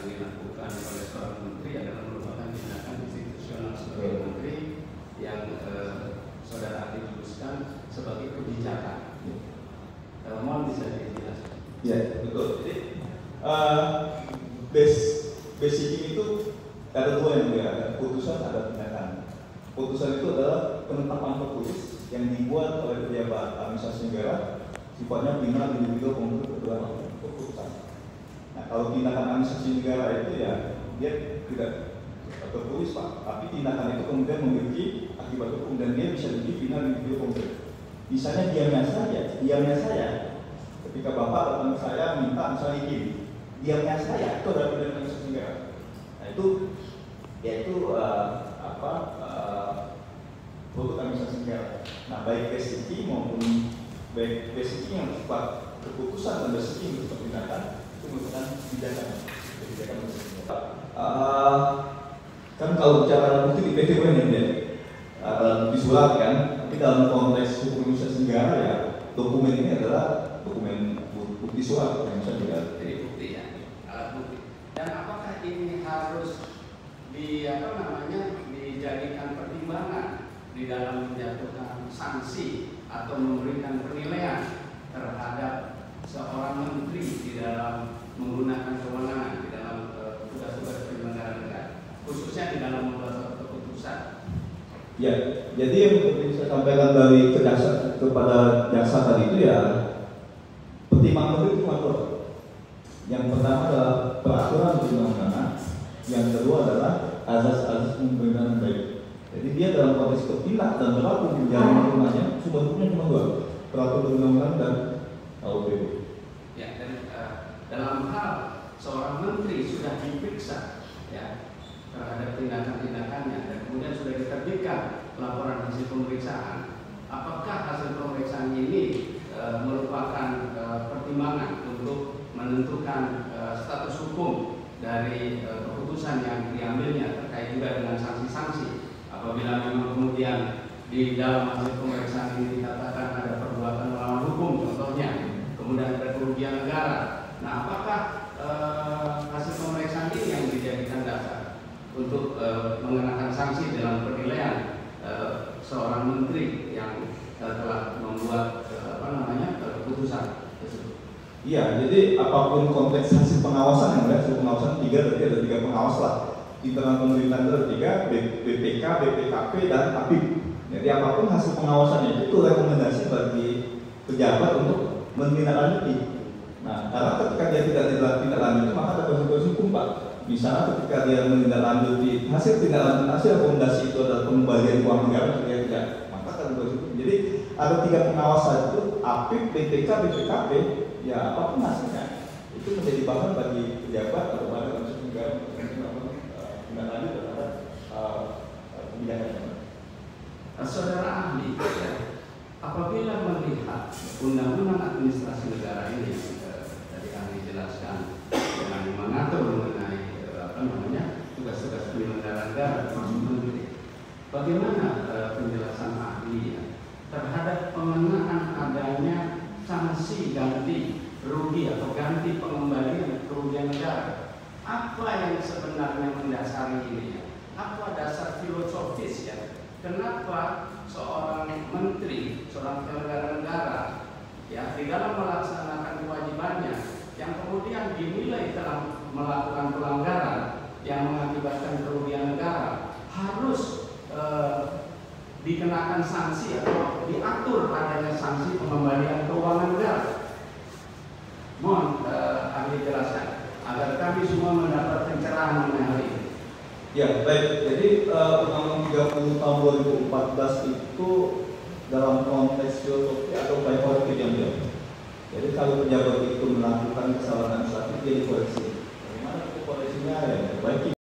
yang dilakukan oleh seorang menteri adalah merupakan tindakan institusional sebagai menteri yang saudara ahli luruskan sebagai kebijakan. Mohon bisa dijelaskan. Ya, betul. Jadi basic itu ada dua yang berbeda, ada putusan, ada tindakan. Putusan itu adalah penetapan tertulis yang dibuat oleh pejabat administrasi negara, sifatnya final individu pembentuk kedua keputusan. Nah, kalau tindakan administrasi negara itu ya dia tidak tertulis Pak, tapi tindakan itu kemudian memiliki akibat hukum dan dia bisa jadi final individu pembentuk. Misalnya diamnya saya, ketika Bapak datang ke saya minta misalnya izin, diamnya saya itu adalah tindakan administrasi negara. Nah itu yaitu produk administrasi negara. Nah baik PSIC maupun baik PSIC yang bersifat keputusan dan PSIC yang bersifat tindakan itu merupakan kebijakan administrasi negara. Kan kalau bicara bukti di PT UN ya, di surat kan, tapi dalam konteks hukum administrasi negara ya dokumen ini adalah dokumen bukti surat yang bisa juga jadi bukti ya, alat bukti. Dan apakah ini harus dijadikan pertimbangan di dalam menjatuhkan sanksi atau memberikan penilaian terhadap seorang menteri di dalam menggunakan kewenangan di dalam tugas-tugas penyelenggaraan negara, khususnya di dalam membuat suatu keputusan? Ya, jadi yang saya sampaikan dari kepada jaksa tadi itu ya pertimbangan itu cuma dua. Yang pertama adalah peraturan perundang-undangan, yang kedua adalah azas-azas pemerintahan baik. Jadi dia dalam konteks bertindak dan berlaku menjalani hukumannya sumber-sumbernya cuma dua, peraturan perundang-undangan dan KUHP. Ya, dan dalam hal seorang menteri sudah diperiksa ya terhadap tindakan-tindakannya dan kemudian sudah diterbitkan laporan hasil pemeriksaan, apakah hasil pemeriksaan ini merupakan pertimbangan untuk menentukan status hukum dari keputusan yang diambilnya terkait juga dengan sanksi-sanksi apabila memang kemudian di dalam hasil pemeriksaan ini dikatakan ada perbuatan melawan hukum contohnya, kemudian ada kerugian negara. Nah, apakah hasil pemeriksaan ini yang dijadikan dasar untuk mengenakan sanksi dalam penilaian seorang menteri yang telah membuat keputusan tersebut? Iya, jadi apapun konteks hasil pengawasan yang ada, hasil pengawasan berarti ada tiga pengawas lah. Internal pemerintahan itu ada tiga, BPK, BPKP, dan APIP. Jadi apapun hasil pengawasannya itu rekomendasi bagi pejabat untuk menindaklanjuti. Nah, karena ketika dia tidak ditindaklanjuti maka ada konsekuensi hukum Pak. Misalnya ketika dia menindaklanjuti hasil rekomendasi itu adalah pengembalian uang negara, dia tidak, maka ada konsekuensi hukum. Jadi ada tiga pengawasan itu, APIP, BPK, BPKP. Ya apapun hasilnya itu menjadi bahan bagi pejabat atau bahan administrasi negara untuk tindak lanjut terhadap kebijakan. Saudara ahli, apabila melihat undang-undang administrasi negara ini dari ahli jelaskan dengan mengatur mengenai tugas-tugas penyelenggaraan negara termasuk menteri, bagaimana penjelasan ahli terhadap pengenaan adanya sanksi ganti rugi atau ganti pengembalian kerugian negara? Apa yang sebenarnya mendasari ini? Apa dasar filosofis ya? Kenapa seorang menteri, seorang penyelenggara negara ya di dalam melaksanakan kewajibannya yang kemudian dinilai telah melakukan pelanggaran yang mengakibatkan kerugian negara harus dikenakan sanksi atau diatur adanya sanksi pengembalian keuangan negara? Mohon ahli jelaskan agar kami semua mendapat pencerahan mengenai hal ini. Ya baik, jadi Undang-Undang 30 tahun 2014 itu dalam konteks filosofi atau priority yang dia. Jadi kalau pejabat itu melakukan kesalahan administratif dia dikoreksi. Bagaimana itu koreksinya ya? Baik.